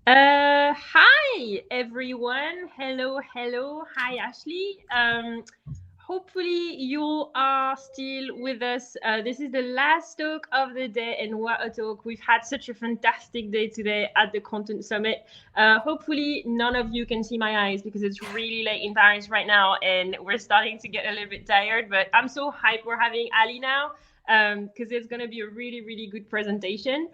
Hi everyone. Hello. Hi Ashley. Hopefully you are still with us. This is the last talk of the day, and what a talk. We've had such a fantastic day today at the Content Summit. Hopefully none of you can see my eyes because it's really late in Paris right now and we're starting to get a little bit tired, but I'm so hyped we're having Alli now because it's going to be a really good presentation.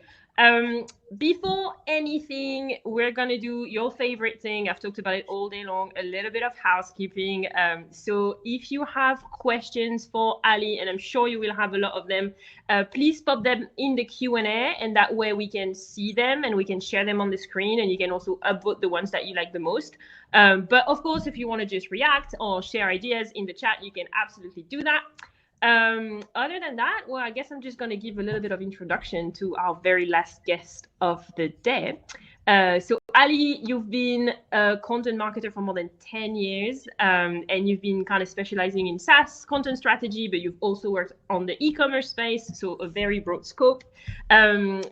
Before anything, we're going to do your favorite thing. I've talked about it all day long, a little bit of housekeeping. So if you have questions for Alli, and I'm sure you will have a lot of them, please pop them in the Q&A, and that way we can see them and we can share them on the screen, and you can also upvote the ones that you like the most. But of course, if you want to just react or share ideas in the chat, you can absolutely do that. Other than that, well, I guess I'm just going to give a little bit of introduction to our very last guest of the day. So Alli, you've been a content marketer for more than 10 years, and you've been kind of specializing in SaaS content strategy, but you've also worked on the e-commerce space, so a very broad scope.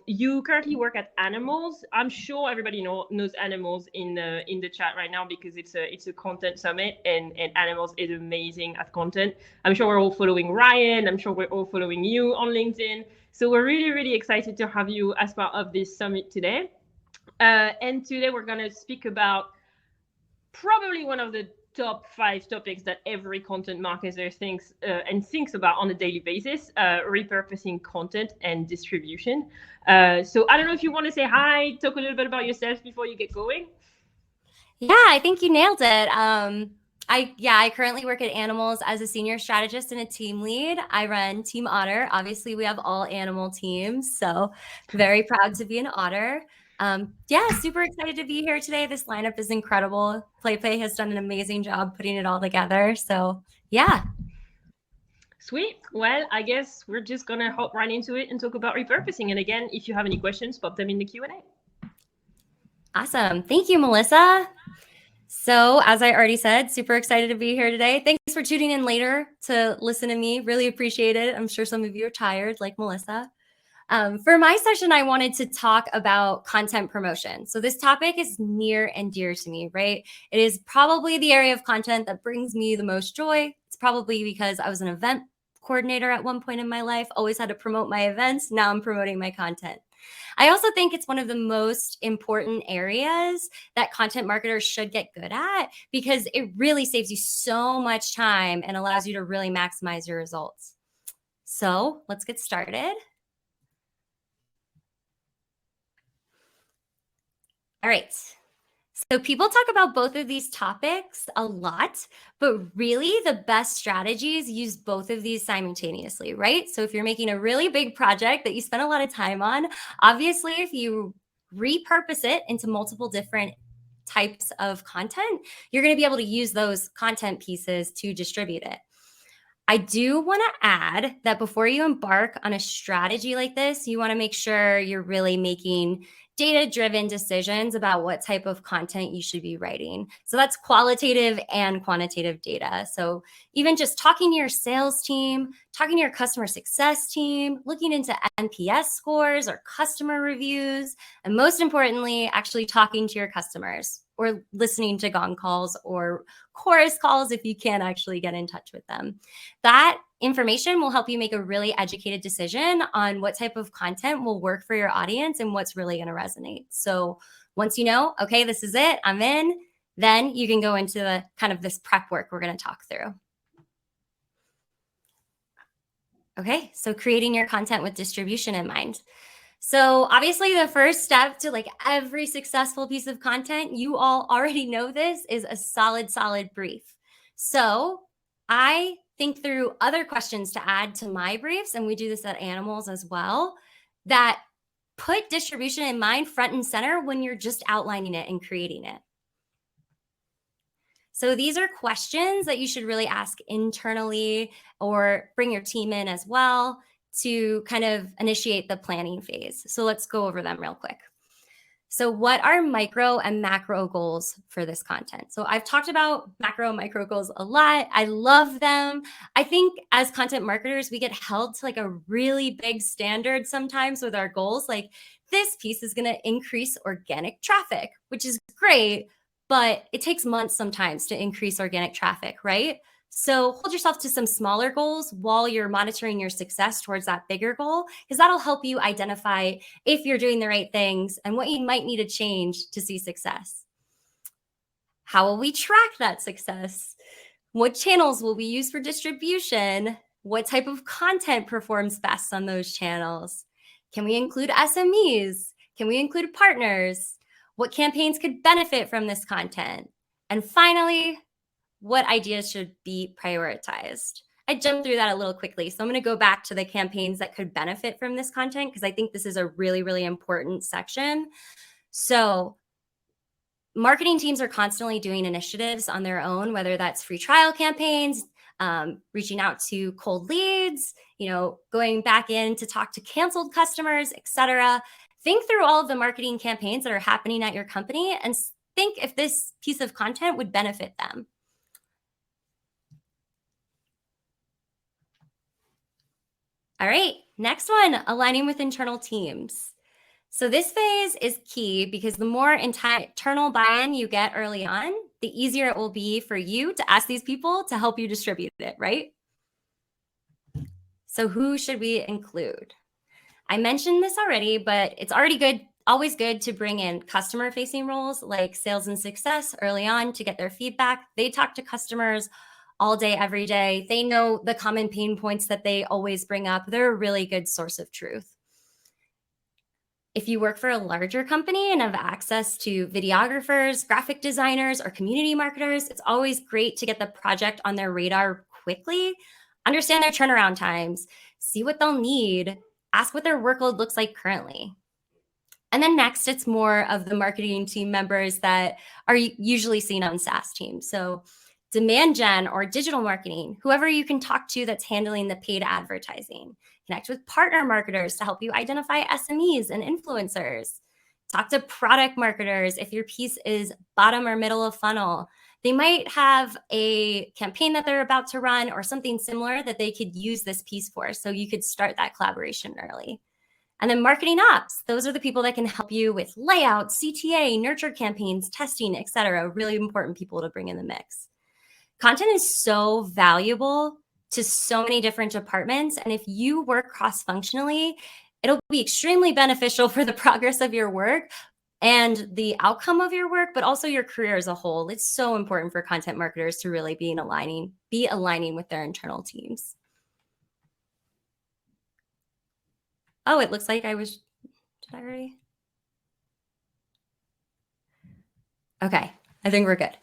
You currently work at Animals. I'm sure everybody knows Animals in the chat right now because it's a content summit, and Animals is amazing at content. I'm sure we're all following Ryan. I'm sure we're all following you on LinkedIn. So we're really excited to have you as part of this summit today. And today we're going to speak about probably one of the top 5 topics that every content marketer thinks about on a daily basis, repurposing content and distribution. So I don't know if you want to say hi, talk a little bit about yourself before you get going. Yeah, I think you nailed it. I currently work at Animals as a senior strategist and a team lead. I run Team Otter. Obviously, we have all animal teams, so very proud to be an otter. Super excited to be here today. This lineup is incredible. PlayPlay has done an amazing job putting it all together. So yeah. Sweet. Well, I guess we're just going to hop right into it and talk about repurposing. And again, if you have any questions, pop them in the Q&A. Awesome. Thank you, Melissa. So as I already said, super excited to be here today. Thanks for tuning in later to listen to me. Really appreciate it. I'm sure some of you are tired like Melissa. For my session, I wanted to talk about content promotion. So this topic is near and dear to me, right? It is probably the area of content that brings me the most joy. It's probably because I was an event coordinator at one point in my life, always had to promote my events. Now I'm promoting my content. I also think it's one of the most important areas that content marketers should get good at because it really saves you so much time and allows you to really maximize your results. So let's get started. All right. So people talk about both of these topics a lot, but really the best strategies use both of these simultaneously, right? So if you're making a really big project that you spend a lot of time on, obviously if you repurpose it into multiple different types of content, you're going to be able to use those content pieces to distribute it. I do want to add that before you embark on a strategy like this, you want to make sure you're really making data-driven decisions about what type of content you should be writing. So that's qualitative and quantitative data. So even just talking to your sales team, talking to your customer success team, looking into NPS scores or customer reviews, and most importantly, actually talking to your customers or listening to gong calls or chorus calls if you can actually get in touch with them. That information will help you make a really educated decision on what type of content will work for your audience and what's really going to resonate. So once you know, okay, this is it, I'm in, then you can go into the kind of this prep work we're going to talk through. Okay, so creating your content with distribution in mind. So obviously the first step to like every successful piece of content, you all already know this, is a solid brief. So I think through other questions to add to my briefs, and we do this at Animals as well, that put distribution in mind front and center when you're just outlining it and creating it. So these are questions that you should really ask internally or bring your team in as well to kind of initiate the planning phase. So let's go over them real quick. So what are micro and macro goals for this content? So I've talked about macro and micro goals a lot. I love them. I think as content marketers, we get held to like a really big standard sometimes with our goals. Like this piece is going to increase organic traffic, which is great, but it takes months sometimes to increase organic traffic, right? So hold yourself to some smaller goals while you're monitoring your success towards that bigger goal, because that'll help you identify if you're doing the right things and what you might need to change to see success. How will we track that success? What channels will we use for distribution? What type of content performs best on those channels? Can we include SMEs? Can we include partners? What campaigns could benefit from this content? And finally, what ideas should be prioritized? I jumped through that a little quickly, so I'm going to go back to the campaigns that could benefit from this content because I think this is a really, really important section. So marketing teams are constantly doing initiatives on their own, whether that's free trial campaigns, reaching out to cold leads, going back in to talk to canceled customers, etc. Think through all of the marketing campaigns that are happening at your company and think if this piece of content would benefit them. All right, next one, aligning with internal teams. So this phase is key because the more internal buy-in you get early on, the easier it will be for you to ask these people to help you distribute it, right? So who should we include? I mentioned this already, but it's always good to bring in customer-facing roles like sales and success early on to get their feedback. They talk to customers all day, every day. They know the common pain points that they always bring up. They're a really good source of truth. If you work for a larger company and have access to videographers, graphic designers, or community marketers, it's always great to get the project on their radar quickly, understand their turnaround times, see what they'll need, ask what their workload looks like currently. And then next, it's more of the marketing team members that are usually seen on SaaS teams. So demand gen or digital marketing, whoever you can talk to that's handling the paid advertising. Connect with partner marketers to help you identify SMEs and influencers. Talk to product marketers if your piece is bottom or middle of funnel. They might have a campaign that they're about to run or something similar that they could use this piece for. So you could start that collaboration early. And then marketing ops, those are the people that can help you with layout, CTA, nurture campaigns, testing, etc. Really important people to bring in the mix. Content is so valuable to so many different departments. And if you work cross-functionally, it'll be extremely beneficial for the progress of your work and the outcome of your work, but also your career as a whole. It's so important for content marketers to really be aligning with their internal teams. Oh, it looks like did I already? Okay, I think we're good.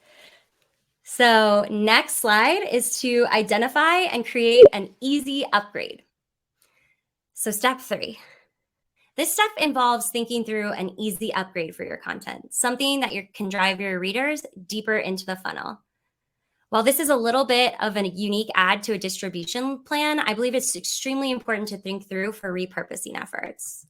So next slide is to identify and create an easy upgrade. So step 3. This step involves thinking through an easy upgrade for your content, something that can drive your readers deeper into the funnel. While this is a little bit of a unique add to a distribution plan, I believe it's extremely important to think through for repurposing efforts.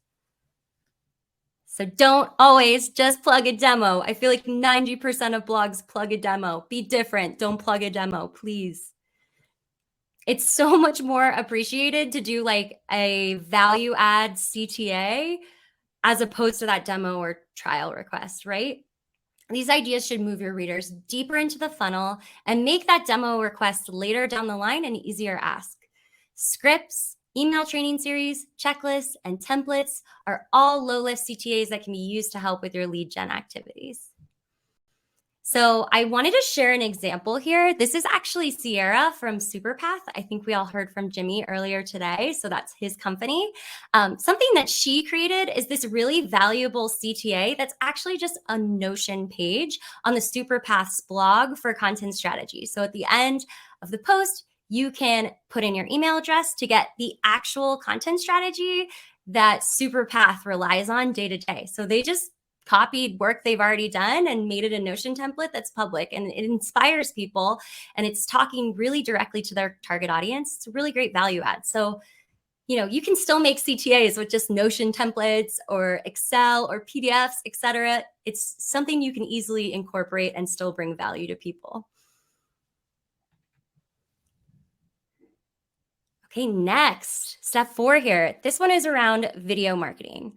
So don't always just plug a demo. I feel like 90% of blogs plug a demo. Be different. Don't plug a demo, please. It's so much more appreciated to do like a value add CTA as opposed to that demo or trial request, right? These ideas should move your readers deeper into the funnel and make that demo request later down the line an easier ask. Scripts, email training series, checklists, and templates are all low-lift CTAs that can be used to help with your lead gen activities. So I wanted to share an example here. This is actually Sierra from Superpath. I think we all heard from Jimmy earlier today. So that's his company. Something that she created is this really valuable CTA that's actually just a Notion page on the Superpath's blog for content strategy. So at the end of the post, you can put in your email address to get the actual content strategy that Superpath relies on day to day. So they just copied work they've already done and made it a Notion template that's public, and it inspires people and it's talking really directly to their target audience. It's a really great value add. So you can still make CTAs with just Notion templates or Excel or PDFs, etc. It's something you can easily incorporate and still bring value to people. Okay, next, step 4 here. This one is around video marketing.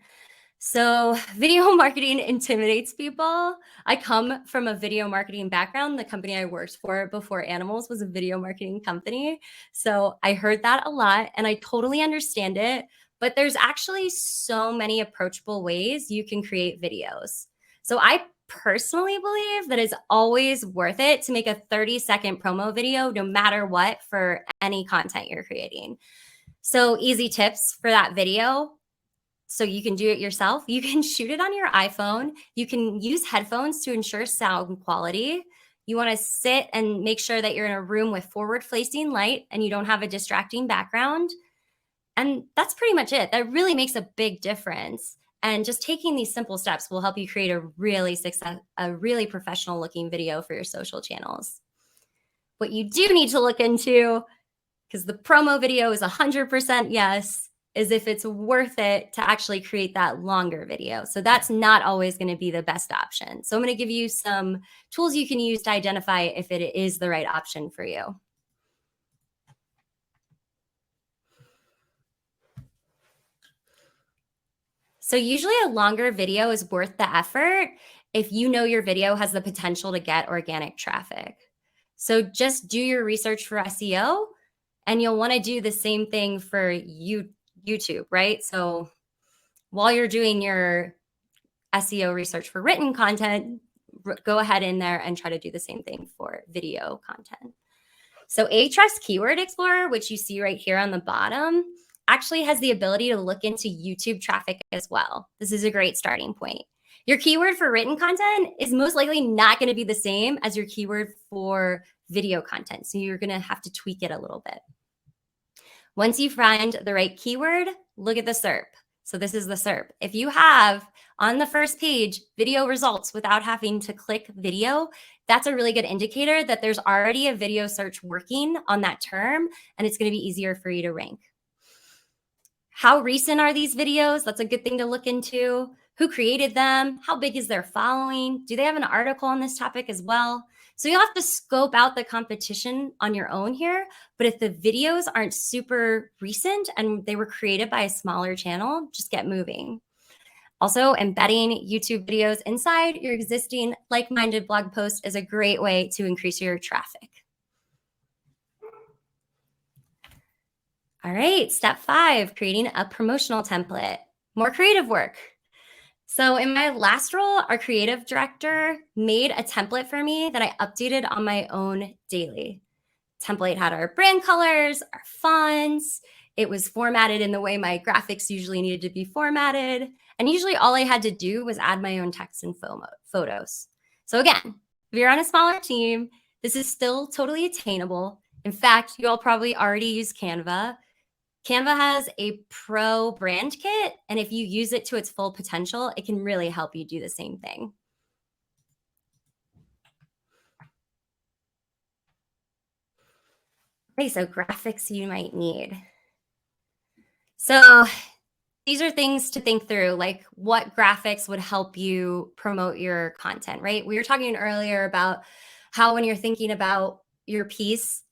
So video marketing intimidates people. I come from a video marketing background. The company I worked for before Animals was a video marketing company. So I heard that a lot and I totally understand it. But there's actually so many approachable ways you can create videos. So I personally believe that it's always worth it to make a 30-second promo video, no matter what, for any content you're creating. So easy tips for that video. So you can do it yourself. You can shoot it on your iPhone. You can use headphones to ensure sound quality. You want to sit and make sure that you're in a room with forward-facing light and you don't have a distracting background. And that's pretty much it. That really makes a big difference. And just taking these simple steps will help you create a really professional looking video for your social channels. What you do need to look into, because the promo video is 100% yes, is if it's worth it to actually create that longer video. So that's not always going to be the best option. So I'm going to give you some tools you can use to identify if it is the right option for you. So usually a longer video is worth the effort if you know your video has the potential to get organic traffic. So just do your research for SEO, and you'll want to do the same thing for YouTube, right? So while you're doing your SEO research for written content, go ahead in there and try to do the same thing for video content. So Ahrefs Keyword Explorer, which you see right here on the bottom, actually has the ability to look into YouTube traffic as well. This is a great starting point. Your keyword for written content is most likely not going to be the same as your keyword for video content. So you're going to have to tweak it a little bit. Once you find the right keyword, look at the SERP. So this is the SERP. If you have on the first page video results without having to click video, that's a really good indicator that there's already a video search working on that term, and it's going to be easier for you to rank. How recent are these videos? That's a good thing to look into. Who created them? How big is their following? Do they have an article on this topic as well? So you'll have to scope out the competition on your own here. But if the videos aren't super recent and they were created by a smaller channel, just get moving. Also, embedding YouTube videos inside your existing like-minded blog post is a great way to increase your traffic. All right, step 5, creating a promotional template. More creative work. So in my last role, our creative director made a template for me that I updated on my own daily. Template had our brand colors, our fonts. It was formatted in the way my graphics usually needed to be formatted. And usually all I had to do was add my own text and photos. So again, if you're on a smaller team, this is still totally attainable. In fact, you all probably already use Canva. Canva has a pro brand kit, and if you use it to its full potential, it can really help you do the same thing. Okay, so graphics you might need. So these are things to think through, like what graphics would help you promote your content, right? We were talking earlier about how when you're thinking about your piece,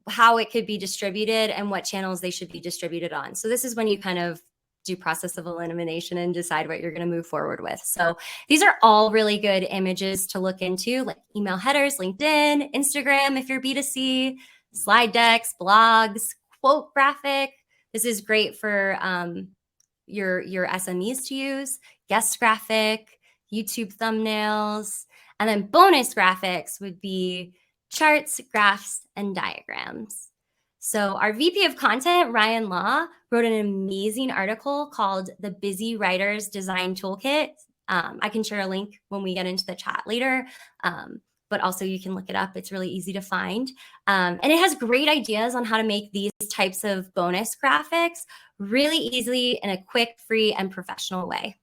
how it could be distributed and what channels they should be distributed on. So this is when you kind of do process of elimination and decide what you're going to move forward with. So these are all really good images to look into, like email headers, LinkedIn, Instagram if you're B2C, slide decks, blogs, quote graphic. This is great for your SMEs to use, guest graphic, YouTube thumbnails, and then bonus graphics would be charts, graphs, and diagrams. So our VP of content, Ryan Law, wrote an amazing article called The Busy Writer's Design Toolkit. I can share a link when we get into the chat later, but also you can look it up. It's really easy to find. And it has great ideas on how to make these types of bonus graphics really easily in a quick, free, and professional way.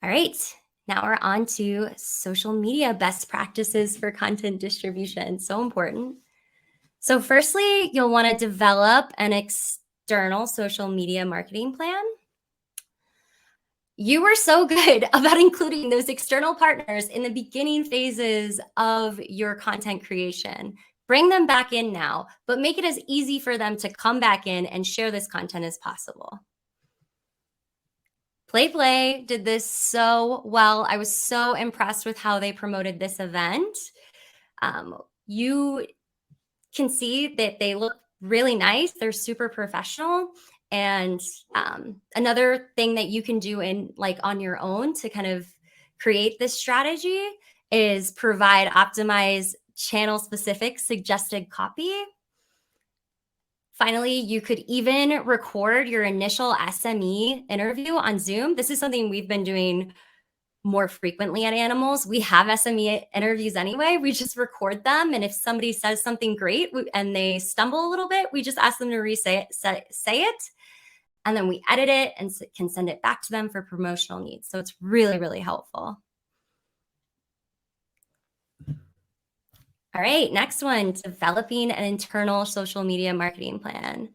All right. Now we're on to social media best practices for content distribution. So important. So firstly, you'll want to develop an external social media marketing plan. You were so good about including those external partners in the beginning phases of your content creation. Bring them back in now, but make it as easy for them to come back in and share this content as possible. PlayPlay did this so well. I was so impressed with how they promoted this event. You can see that they look really nice. They're super professional. And another thing that you can do on your own to kind of create this strategy is provide optimized channel specific suggested copy. Finally, you could even record your initial SME interview on Zoom. This is something we've been doing more frequently at Animals. We have SME interviews anyway. We just record them. And if somebody says something great and they stumble a little bit, we just ask them to say it. And then we edit it and can send it back to them for promotional needs. So it's really, really helpful. All right, next one, developing an internal social media marketing plan.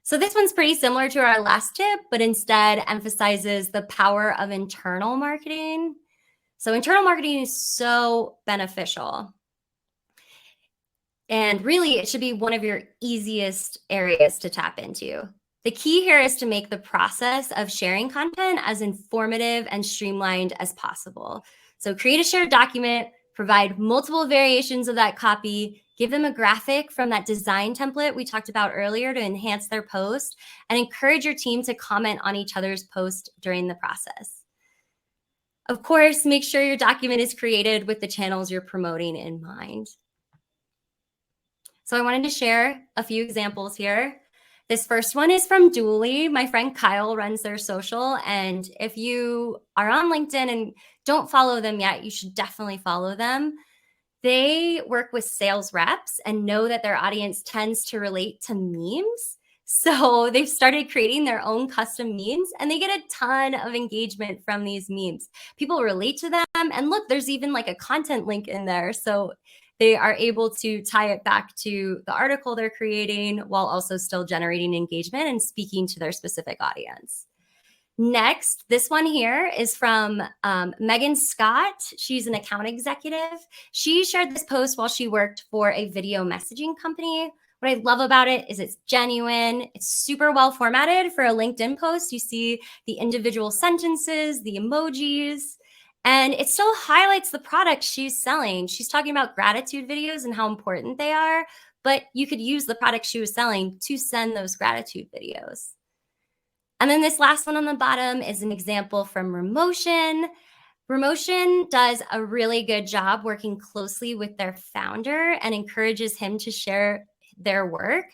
So this one's pretty similar to our last tip, but instead emphasizes the power of internal marketing. So internal marketing is so beneficial. And really, it should be one of your easiest areas to tap into. The key here is to make the process of sharing content as informative and streamlined as possible. So create a shared document, provide multiple variations of that copy, give them a graphic from that design template we talked about earlier to enhance their post, and encourage your team to comment on each other's post during the process. Of course, make sure your document is created with the channels you're promoting in mind. So I wanted to share a few examples here. This first one is from Dually. My friend Kyle runs their social. And if you are on LinkedIn and don't follow them yet, you should definitely follow them. They work with sales reps and know that their audience tends to relate to memes. So they've started creating their own custom memes and they get a ton of engagement from these memes. People relate to them. And look, there's even like a content link in there. So they are able to tie it back to the article they're creating while also still generating engagement and speaking to their specific audience. Next, this one here is from Megan Scott. She's an account executive. She shared this post while she worked for a video messaging company. What I love about it is it's genuine. It's super well formatted for a LinkedIn post. You see the individual sentences, the emojis, and it still highlights the product she's selling. She's talking about gratitude videos and how important they are, but you could use the product she was selling to send those gratitude videos. And then this last one on the bottom is an example from Promotion. Promotion does a really good job working closely with their founder and encourages him to share their work.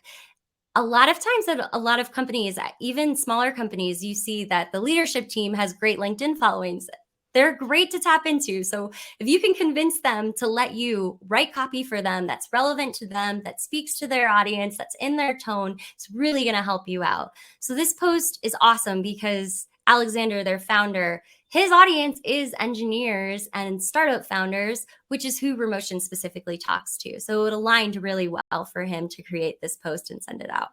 A lot of times at a lot of companies, even smaller companies, you see that the leadership team has great LinkedIn followings. They're great to tap into. So if you can convince them to let you write copy for them that's relevant to them, that speaks to their audience, that's in their tone, it's really going to help you out. So this post is awesome because Alexander, their founder, his audience is engineers and startup founders, which is who Promotion specifically talks to. So it aligned really well for him to create this post and send it out.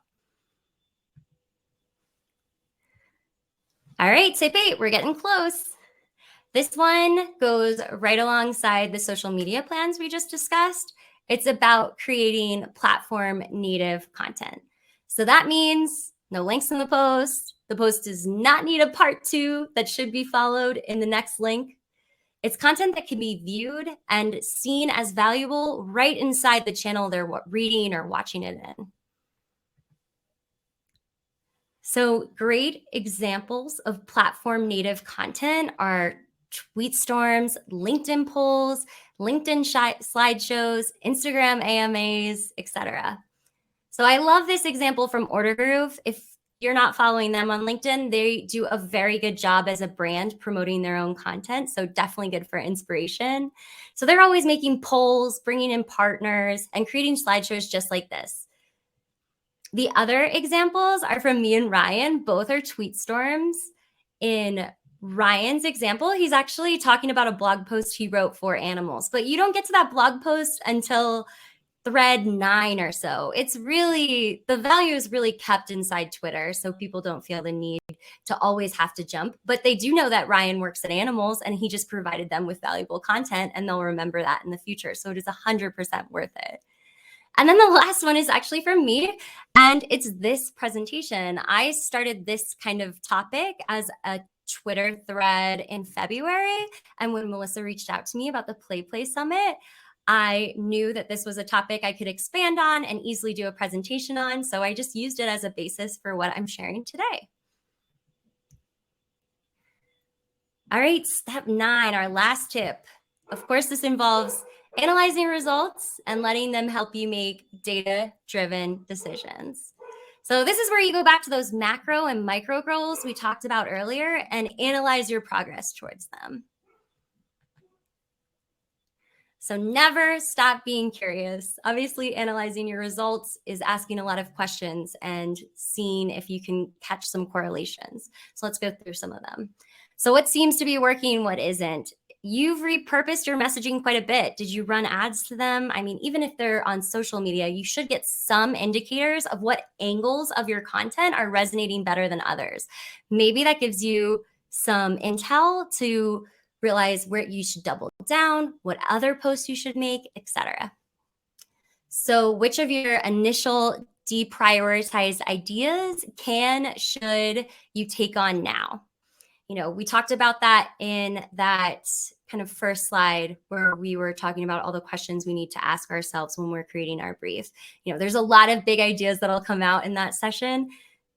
All right, tip 8, we're getting close. This one goes right alongside the social media plans we just discussed. It's about creating platform native content. So that means no links in the post. The post does not need a part 2 that should be followed in the next link. It's content that can be viewed and seen as valuable right inside the channel they're reading or watching it in. So great examples of platform native content are tweet storms, LinkedIn polls, LinkedIn slideshows, Instagram AMAs, etc. So I love this example from Order Groove. If you're not following them on LinkedIn, they do a very good job as a brand promoting their own content. So definitely good for inspiration. So they're always making polls, bringing in partners, and creating slideshows just like this. The other examples are from me and Ryan. Both are tweet storms. In Ryan's example, he's actually talking about a blog post he wrote for Animals, but you don't get to that blog post until thread 9 or so. It's really, the value is really kept inside Twitter, so people don't feel the need to always have to jump. But they do know that Ryan works at Animals and he just provided them with valuable content, and they'll remember that in the future. So it is 100% worth it. And then the last one is actually from me, and it's this presentation. I started this kind of topic as a Twitter thread in February. And when Melissa reached out to me about the PlayPlay Summit, I knew that this was a topic I could expand on and easily do a presentation on. So I just used it as a basis for what I'm sharing today. All right, step 9, our last tip. Of course, this involves analyzing results and letting them help you make data-driven decisions. So this is where you go back to those macro and micro goals we talked about earlier and analyze your progress towards them. So never stop being curious. Obviously, analyzing your results is asking a lot of questions and seeing if you can catch some correlations. So let's go through some of them. So what seems to be working, what isn't? You've repurposed your messaging quite a bit. Did you run ads to them? I mean, even if they're on social media, you should get some indicators of what angles of your content are resonating better than others. Maybe that gives you some intel to realize where you should double down, what other posts you should make, etc. So which of your initial deprioritized ideas should you take on now? You know, we talked about that in that kind of first slide where we were talking about all the questions we need to ask ourselves when we're creating our brief. You know, there's a lot of big ideas that'll come out in that session.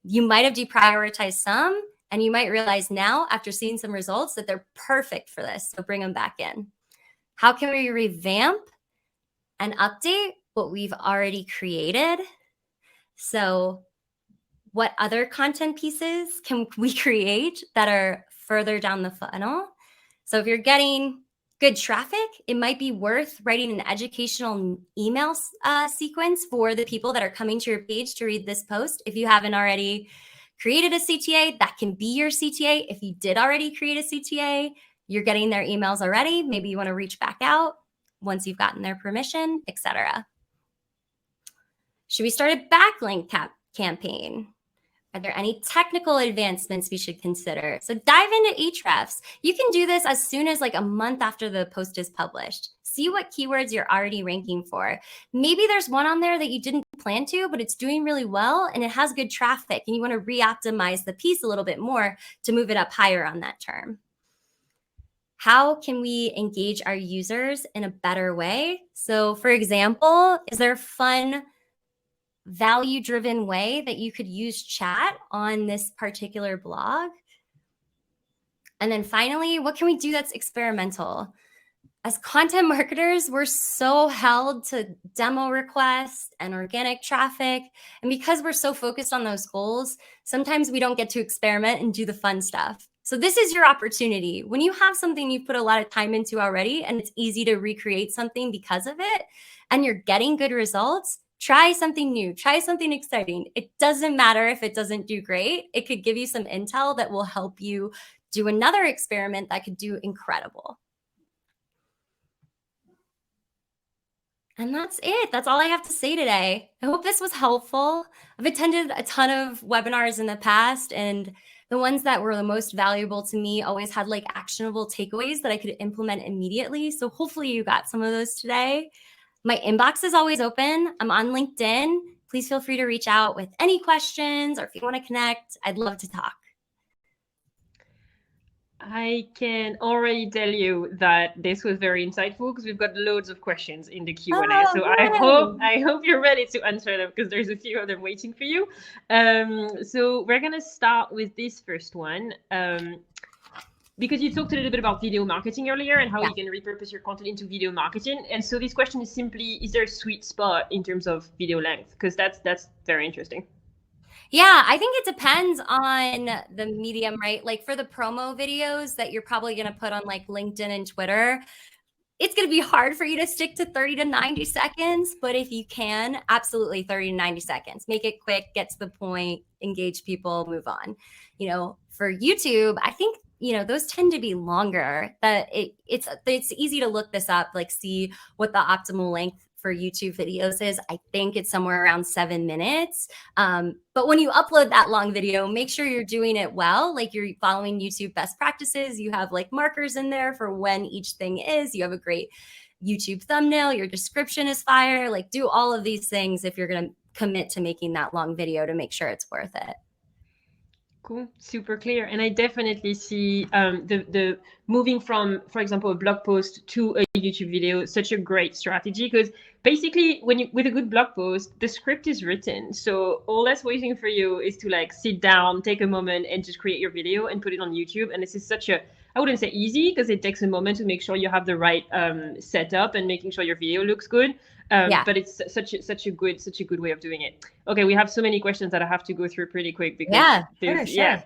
You might have deprioritized some, and you might realize now, after seeing some results, that they're perfect for this. So bring them back in. How can we revamp and update what we've already created? So what other content pieces can we create that are further down the funnel? So if you're getting good traffic, it might be worth writing an educational email sequence for the people that are coming to your page to read this post. If you haven't already created a CTA, that can be your CTA. If you did already create a CTA, you're getting their emails already. Maybe you want to reach back out once you've gotten their permission, etc. Should we start a backlink campaign? Are there any technical advancements we should consider? So dive into Ahrefs. You can do this as soon as like a month after the post is published. See what keywords you're already ranking for. Maybe there's one on there that you didn't plan to, but it's doing really well and it has good traffic and you want to re-optimize the piece a little bit more to move it up higher on that term. How can we engage our users in a better way? So for example, is there a fun value-driven way that you could use chat on this particular blog? And then finally, what can we do that's experimental? As content marketers, we're so held to demo requests and organic traffic. And because we're so focused on those goals, sometimes we don't get to experiment and do the fun stuff. So this is your opportunity. When you have something you've put a lot of time into already and it's easy to recreate something because of it, and you're getting good results, try something new, try something exciting. It doesn't matter if it doesn't do great. It could give you some intel that will help you do another experiment that could do incredible. And that's it. That's all I have to say today. I hope this was helpful. I've attended a ton of webinars in the past, and the ones that were the most valuable to me always had like actionable takeaways that I could implement immediately. So hopefully you got some of those today. My inbox is always open. I'm on LinkedIn. Please feel free to reach out with any questions or if you want to connect. I'd love to talk. I can already tell you that this was very insightful because we've got loads of questions in the Q&A. So I hope you're ready to answer them because there's a few of them waiting for you. So we're going to start with this first one. Because you talked a little bit about video marketing earlier and how you can repurpose your content into video marketing. And so this question is simply, is there a sweet spot in terms of video length? Because that's very interesting. Yeah, I think it depends on the medium, right? Like for the promo videos that you're probably going to put on like LinkedIn and Twitter, it's going to be hard for you to stick to 30 to 90 seconds. But if you can, absolutely 30 to 90 seconds. Make it quick, get to the point, engage people, move on. You know, for YouTube, I think, you know, those tend to be longer. That it's easy to look this up, like see what the optimal length for YouTube videos is. I think it's somewhere around 7 minutes. But when you upload that long video, make sure you're doing it well. Like you're following YouTube best practices. You have like markers in there for when each thing is. You have a great YouTube thumbnail. Your description is fire. Like do all of these things if you're going to commit to making that long video to make sure it's worth it. Cool, super clear. And I definitely see the moving from, for example, a blog post to a YouTube video, such a great strategy, because basically with a good blog post, the script is written. So all that's waiting for you is to like sit down, take a moment and just create your video and put it on YouTube. And this is such a, I wouldn't say easy, because it takes a moment to make sure you have the right setup and making sure your video looks good. But it's such a good way of doing it. Okay, we have so many questions that I have to go through pretty quick because sure.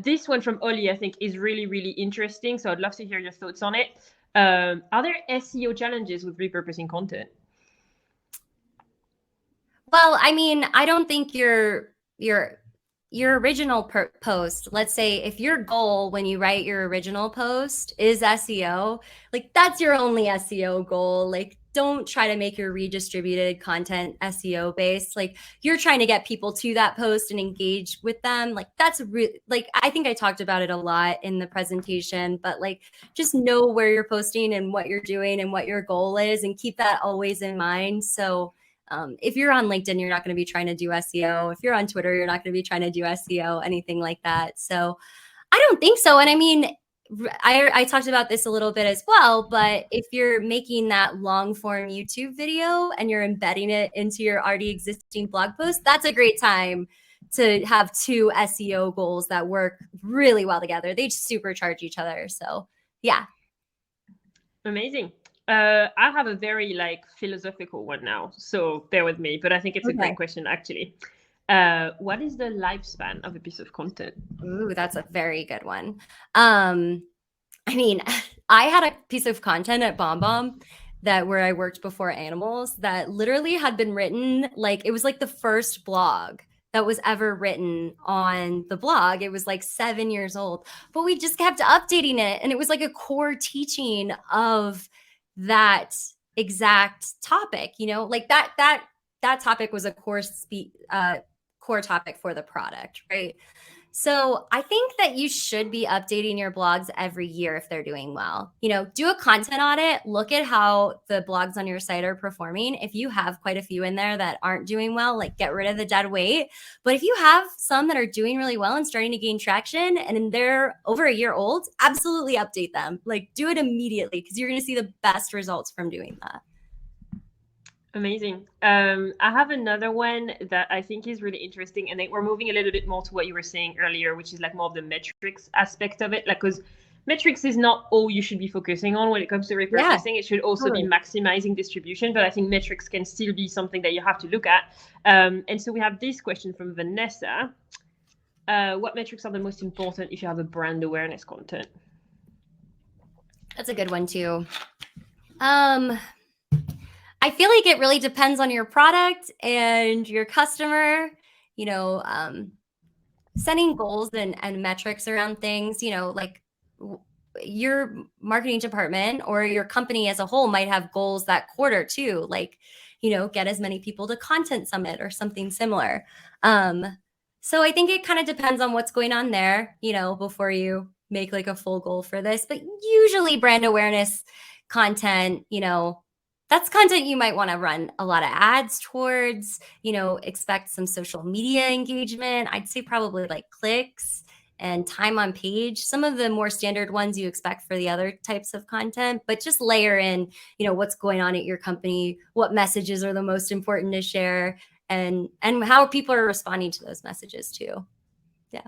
This one from Alli, I think, is really, really interesting. So I'd love to hear your thoughts on it. Are there SEO challenges with repurposing content? Well, I mean, I don't think your original post, let's say if your goal when you write your original post is SEO, like that's your only SEO goal. Like don't try to make your redistributed content SEO based. Like you're trying to get people to that post and engage with them. Like that's really, like, I think I talked about it a lot in the presentation, but like just know where you're posting and what you're doing and what your goal is and keep that always in mind. So if you're on LinkedIn, you're not going to be trying to do SEO. If you're on Twitter, you're not going to be trying to do SEO, anything like that. So I don't think so. And I mean, I talked about this a little bit as well, but if you're making that long form YouTube video and you're embedding it into your already existing blog post, that's a great time to have two SEO goals that work really well together. They supercharge each other. So yeah. Amazing. I have a very like philosophical one now, so bear with me, but I think it's a great question actually. What is the lifespan of a piece of content? Ooh, that's a very good one. I mean, I had a piece of content at BombBomb where I worked before animals that literally had been written, like it was like the first blog that was ever written on the blog. It was like 7 years old, but we just kept updating it. And it was like a core teaching of that exact topic, you know, like that topic was a core topic for the product, right? So I think that you should be updating your blogs every year if they're doing well. You know, do a content audit, look at how the blogs on your site are performing. If you have quite a few in there that aren't doing well, like get rid of the dead weight. But if you have some that are doing really well and starting to gain traction and they're over a year old, absolutely update them. Like do it immediately because you're going to see the best results from doing that. Amazing. I have another one that I think is really interesting, and we're moving a little bit more to what you were saying earlier, which is like more of the metrics aspect of it. Like, because metrics is not all you should be focusing on when it comes to repurposing. It should also be maximizing distribution, but I think metrics can still be something that you have to look at. And so we have this question from Vanessa. What metrics are the most important if you have a brand awareness content? That's a good one too. I feel like it really depends on your product and your customer, you know, setting goals and metrics around things, you know, like your marketing department or your company as a whole might have goals that quarter too, like, you know, get as many people to Content Summit or something similar. So I think it kind of depends on what's going on there, you know, before you make like a full goal for this. But usually brand awareness content, you know, that's content you might want to run a lot of ads towards, you know, expect some social media engagement. I'd say probably like clicks and time on page, some of the more standard ones you expect for the other types of content, but just layer in, you know, what's going on at your company, what messages are the most important to share, and how people are responding to those messages too. Yeah.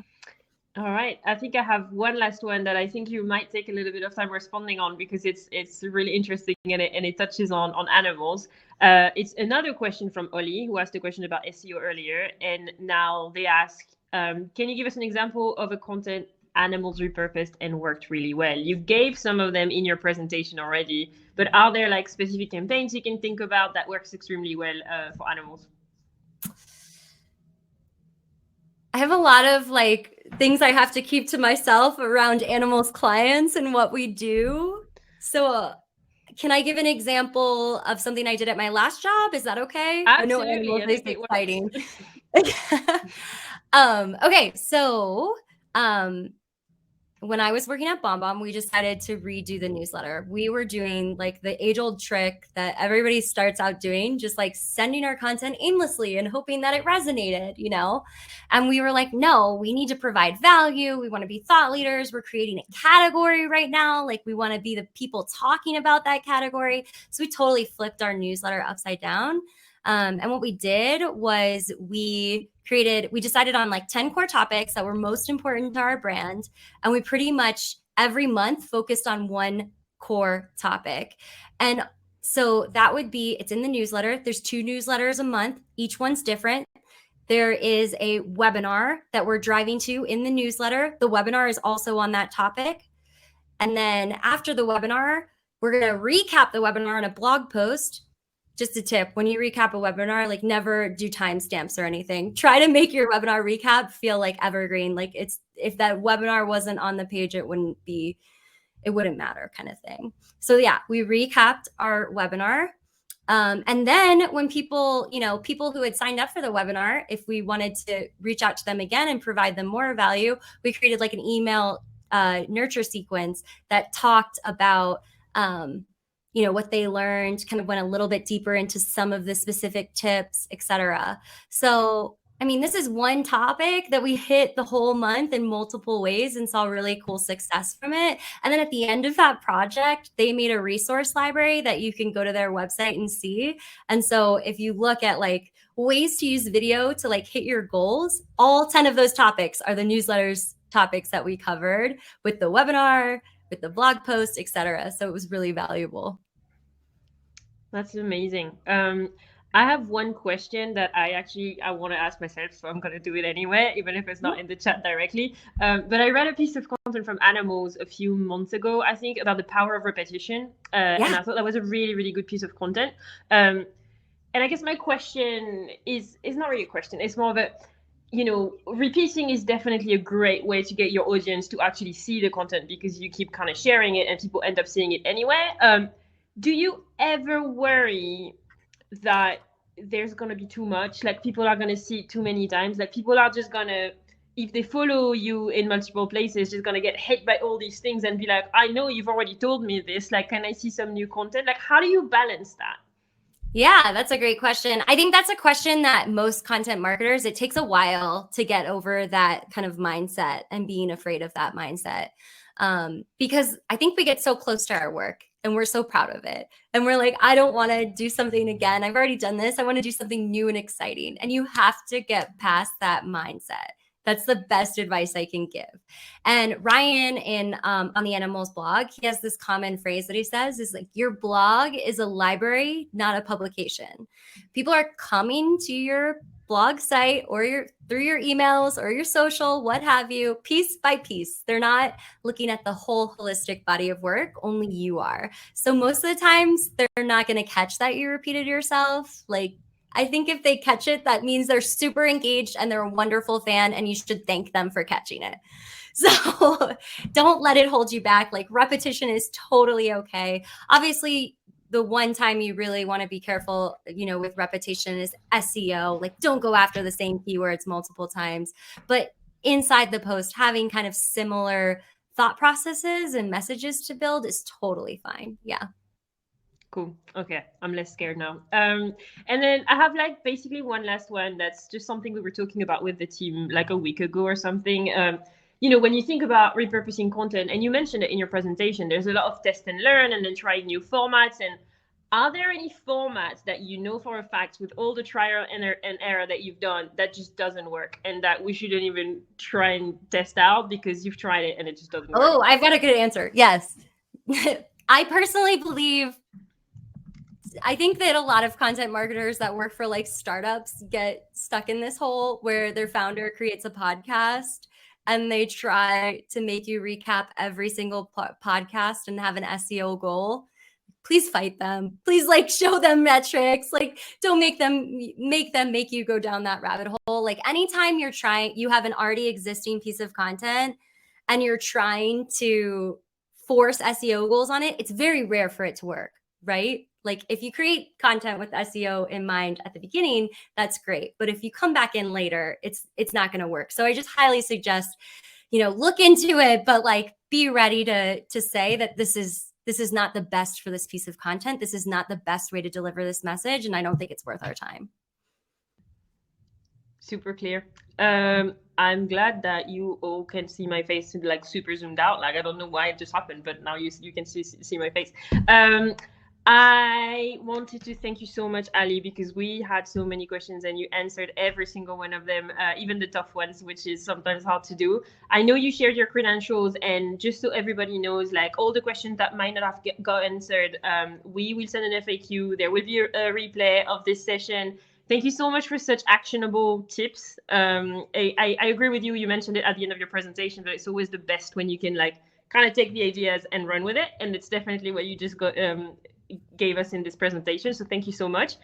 All right. I think I have one last one that I think you might take a little bit of time responding on because it's really interesting and it touches on animals. It's another question from Alli, who asked a question about SEO earlier. And now they ask, can you give us an example of a content animals repurposed and worked really well? You gave some of them in your presentation already, but are there like specific campaigns you can think about that works extremely well for animals? I have a lot of like things I have to keep to myself around animals clients and what we do. So can I give an example of something I did at my last job? Is that okay? Absolutely. I know animals I think is it exciting. works. Okay, so when I was working at BombBomb, we decided to redo the newsletter. We were doing like the age-old trick that everybody starts out doing, just like sending our content aimlessly and hoping that it resonated, you know? And we were like, no, we need to provide value. We want to be thought leaders. We're creating a category right now. Like we want to be the people talking about that category. So we totally flipped our newsletter upside down. And what we did was we decided on like 10 core topics that were most important to our brand. And we pretty much every month focused on one core topic. And so that would be, it's in the newsletter. There's 2 newsletters a month. Each one's different. There is a webinar that we're driving to in the newsletter. The webinar is also on that topic. And then after the webinar, we're going to recap the webinar in a blog post. Just a tip, when you recap a webinar, like never do timestamps or anything. Try to make your webinar recap feel like evergreen. Like it's, if that webinar wasn't on the page, it wouldn't matter kind of thing. So yeah, we recapped our webinar. And then when people who had signed up for the webinar, if we wanted to reach out to them again and provide them more value, we created like an email nurture sequence that talked about what they learned, kind of went a little bit deeper into some of the specific tips, etc. So, I mean, this is one topic that we hit the whole month in multiple ways and saw really cool success from it. And then at the end of that project, they made a resource library that you can go to their website and see. And so if you look at like ways to use video to like hit your goals, all 10 of those topics are the newsletters topics that we covered with the webinar, with the blog post, etc. So it was really valuable. That's amazing. I have one question that I want to ask myself, so I'm going to do it anyway, even if it's not in the chat directly. But I read a piece of content from Animals a few months ago, I think, about the power of repetition. And I thought that was a really, really good piece of content. And I guess my question is not really a question. It's more of a, repeating is definitely a great way to get your audience to actually see the content because you keep kind of sharing it and people end up seeing it anyway. Do you ever worry that there's going to be too much, like people are going to see it too many times, like people are just going to, if they follow you in multiple places, just going to get hit by all these things and be like, I know you've already told me this, like, can I see some new content? Like, how do you balance that? Yeah, that's a great question. I think that's a question that most content marketers, it takes a while to get over that kind of mindset and being afraid of that mindset. Because I think we get so close to our work and we're so proud of it. And we're like, I don't want to do something again. I've already done this. I want to do something new and exciting. And you have to get past that mindset. That's the best advice I can give. And Ryan on the Animals blog, he has this common phrase that he says is like, your blog is a library, not a publication. People are coming to your blog site or through your emails or your social, what have you, piece by piece. They're not looking at the whole holistic body of work, only you are. So most of the times they're not going to catch that you repeated yourself. Like, I think if they catch it, that means they're super engaged and they're a wonderful fan and you should thank them for catching it. So don't let it hold you back. Like repetition is totally okay. Obviously, the one time you really want to be careful, with repetition is SEO. Like don't go after the same keywords multiple times. But inside the post, having kind of similar thought processes and messages to build is totally fine. Yeah. Cool. Okay, I'm less scared now. And then I have like basically one last one that's just something we were talking about with the team like a week ago or something. When you think about repurposing content, and you mentioned it in your presentation, there's a lot of test and learn and then trying new formats. And are there any formats that you know for a fact with all the trial and error that you've done that just doesn't work and that we shouldn't even try and test out because you've tried it and it just doesn't work? Oh, I've got a good answer. Yes. I personally believe I think that a lot of content marketers that work for like startups get stuck in this hole where their founder creates a podcast and they try to make you recap every single podcast and have an SEO goal. Please fight them. Please like show them metrics. Like don't make them make you go down that rabbit hole. Like anytime you have an already existing piece of content and you're trying to force SEO goals on it, it's very rare for it to work. right? Like if you create content with SEO in mind at the beginning, that's great. But if you come back in later, it's not going to work. So I just highly suggest, look into it, but like be ready to say that this is not the best for this piece of content. This is not the best way to deliver this message. And I don't think it's worth our time. Super clear. I'm glad that you all can see my face like super zoomed out. Like I don't know why it just happened, but now you can see my face. I wanted to thank you so much, Alli, because we had so many questions and you answered every single one of them, even the tough ones, which is sometimes hard to do. I know you shared your credentials, and just so everybody knows, like all the questions that might not have got answered, we will send an FAQ. There will be a replay of this session. Thank you so much for such actionable tips. I agree with you. You mentioned it at the end of your presentation, but it's always the best when you can like kind of take the ideas and run with it. And it's definitely what you just gave us in this presentation. So thank you so much.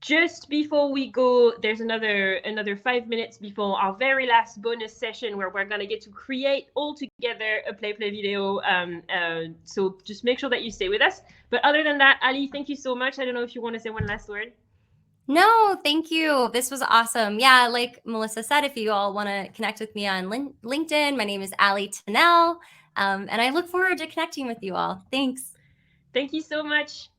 Just before we go, there's another 5 minutes before our very last bonus session where we're gonna get to create all together a PlayPlay video. So just make sure that you stay with us. But other than that, Alli, thank you so much. I don't know if you want to say one last word. No, thank you. This was awesome. Yeah, like Melissa said, if you all want to connect with me on LinkedIn, my name is Alli Tennell, and I look forward to connecting with you all. Thanks. Thank you so much.